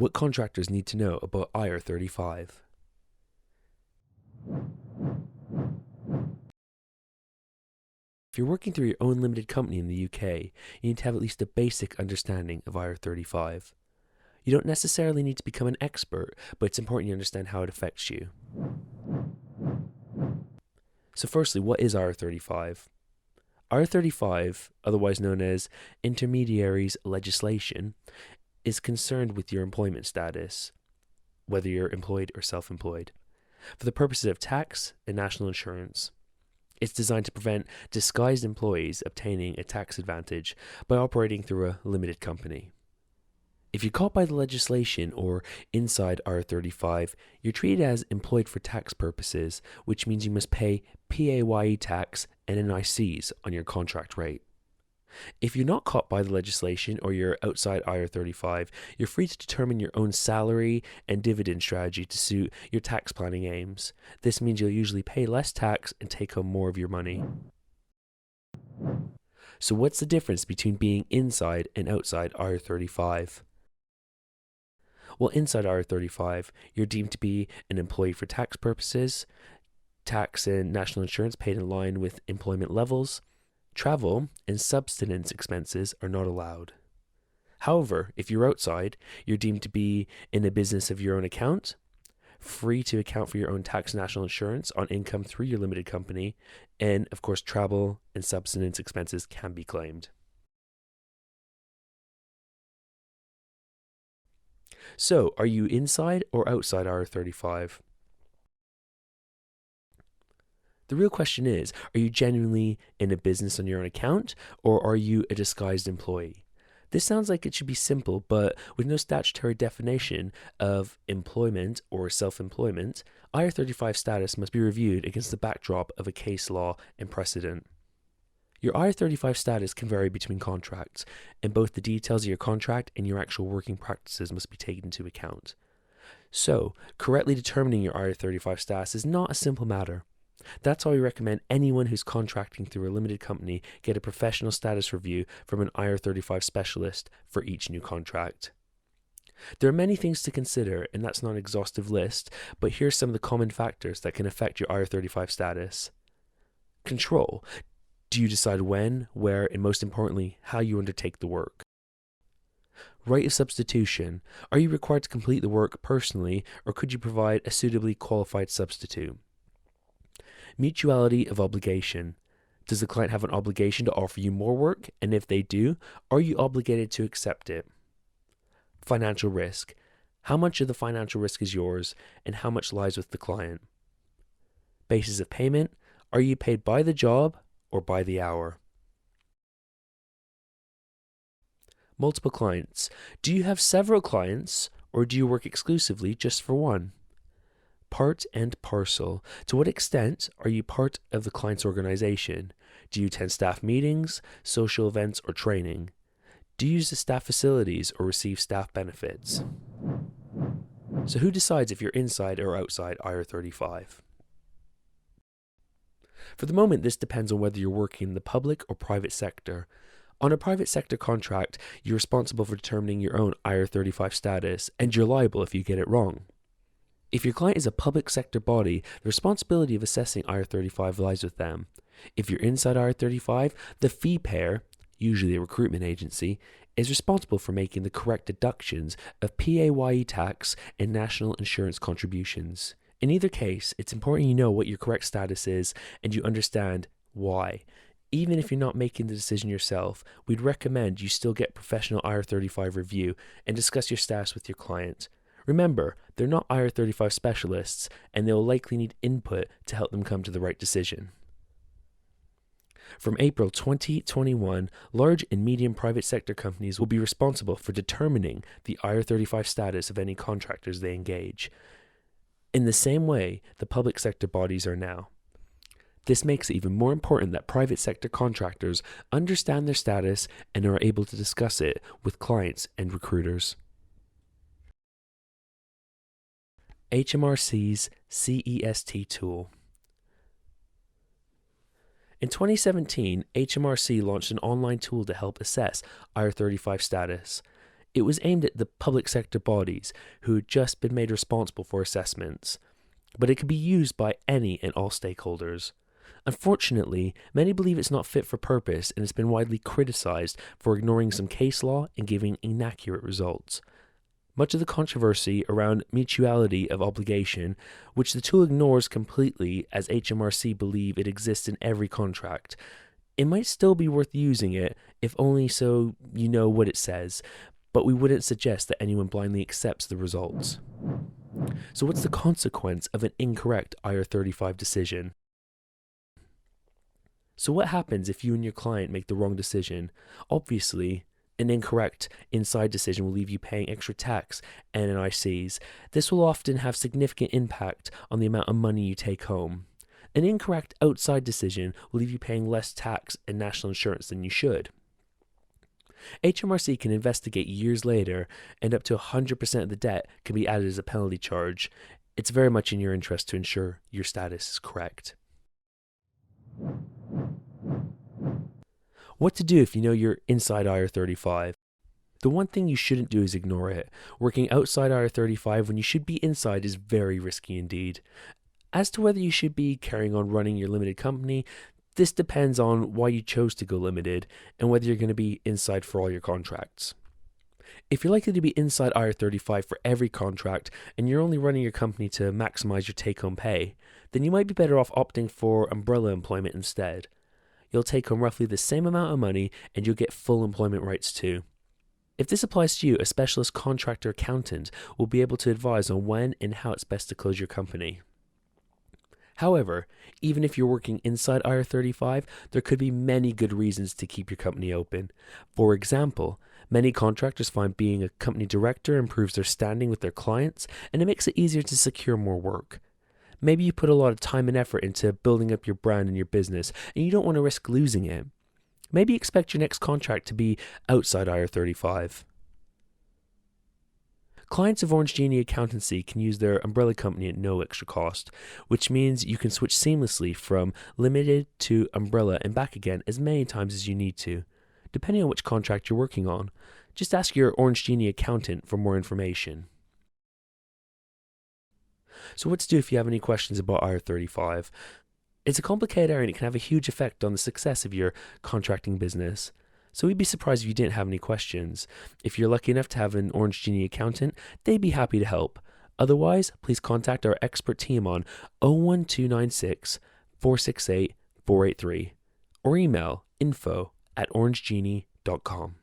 What contractors need to know about IR35. If you're working through your own limited company in the UK, you need to have at least a basic understanding of IR35. You don't necessarily need to become an expert, but it's important you understand how it affects you. So firstly, what is IR35? IR35, otherwise known as intermediaries legislation, is concerned with your employment status, whether you're employed or self-employed, for the purposes of tax and national insurance. It's designed to prevent disguised employees obtaining a tax advantage by operating through a limited company. If you're caught by the legislation or inside IR35, you're treated as employed for tax purposes, which means you must pay PAYE tax and NICs on your contract rate. If you're not caught by the legislation or you're outside IR35, you're free to determine your own salary and dividend strategy to suit your tax planning aims. This means you'll usually pay less tax and take home more of your money. So what's the difference between being inside and outside IR35? Well, inside IR35, you're deemed to be an employee for tax purposes. Tax and national insurance paid in line with employment levels. Travel and subsistence expenses are not allowed. However, if you're outside, you're deemed to be in a business of your own account, free to account for your own tax and national insurance on income through your limited company, and of course, travel and subsistence expenses can be claimed. So, are you inside or outside IR35? The real question is, are you genuinely in a business on your own account, or are you a disguised employee? This sounds like it should be simple, but with no statutory definition of employment or self-employment, IR35 status must be reviewed against the backdrop of a case law and precedent. Your IR35 status can vary between contracts, and both the details of your contract and your actual working practices must be taken into account. So, correctly determining your IR35 status is not a simple matter. That's why we recommend anyone who's contracting through a limited company get a professional status review from an IR35 specialist for each new contract. There are many things to consider, and that's not an exhaustive list, but here's some of the common factors that can affect your IR35 status. Control. Do you decide when, where, and most importantly, how you undertake the work? Right of substitution. Are you required to complete the work personally, or could you provide a suitably qualified substitute? Mutuality of obligation. Does the client have an obligation to offer you more work? And if they do, are you obligated to accept it? Financial risk. How much of the financial risk is yours, and how much lies with the client? Basis of payment. Are you paid by the job or by the hour? Multiple clients. Do you have several clients, or do you work exclusively just for one? Part and parcel. To what extent are you part of the client's organization? Do you attend staff meetings, social events, or training? Do you use the staff facilities or receive staff benefits? So who decides if you're inside or outside IR35? For the moment, this depends on whether you're working in the public or private sector. On a private sector contract, you're responsible for determining your own IR35 status, and you're liable if you get it wrong. If your client is a public sector body, the responsibility of assessing IR35 lies with them. If you're inside IR35, the fee payer, usually a recruitment agency, is responsible for making the correct deductions of PAYE tax and national insurance contributions. In either case, it's important you know what your correct status is and you understand why. Even if you're not making the decision yourself, we'd recommend you still get professional IR35 review and discuss your status with your client. Remember, they're not IR35 specialists, and they'll likely need input to help them come to the right decision. From April 2021, large and medium private sector companies will be responsible for determining the IR35 status of any contractors they engage, in the same way the public sector bodies are now. This makes it even more important that private sector contractors understand their status and are able to discuss it with clients and recruiters. HMRCs C EST Tool. In 2017, HMRC launched an online tool to help assess IR35 status. It was aimed at the public sector bodies who had just been made responsible for assessments, but it could be used by any and all stakeholders. Unfortunately, many believe it's not fit for purpose and has been widely criticized for ignoring some case law and giving inaccurate results. Much of the controversy around mutuality of obligation, which the tool ignores completely as HMRC believe it exists in every contract. It might still be worth using it, if only so you know what it says, but we wouldn't suggest that anyone blindly accepts the results. So what's the consequence of an incorrect IR35 decision? So what happens if you and your client make the wrong decision? Obviously, an incorrect inside decision will leave you paying extra tax and NICs. This will often have significant impact on the amount of money you take home. An incorrect outside decision will leave you paying less tax and national insurance than you should. HMRC can investigate years later, and up to 100% of the debt can be added as a penalty charge. It's very much in your interest to ensure your status is correct. What to do if you know you're inside IR35? The one thing you shouldn't do is ignore it. Working outside IR35 when you should be inside is very risky indeed. As to whether you should be carrying on running your limited company, this depends on why you chose to go limited and whether you're going to be inside for all your contracts. If you're likely to be inside IR35 for every contract and you're only running your company to maximize your take-home pay, then you might be better off opting for umbrella employment instead. You'll take home roughly the same amount of money and you'll get full employment rights too. If this applies to you, a specialist contractor accountant will be able to advise on when and how it's best to close your company. However, even if you're working inside IR35, there could be many good reasons to keep your company open. For example, many contractors find being a company director improves their standing with their clients and it makes it easier to secure more work. Maybe you put a lot of time and effort into building up your brand and your business, and you don't want to risk losing it. Maybe expect your next contract to be outside IR35. Clients of Orange Genie Accountancy can use their umbrella company at no extra cost, which means you can switch seamlessly from limited to umbrella and back again as many times as you need to, depending on which contract you're working on. Just ask your Orange Genie accountant for more information. So what to do if you have any questions about IR35? It's a complicated area and it can have a huge effect on the success of your contracting business. So we'd be surprised if you didn't have any questions. If you're lucky enough to have an Orange Genie accountant, they'd be happy to help. Otherwise, please contact our expert team on 01296 468 483 or email info@orangegenie.com.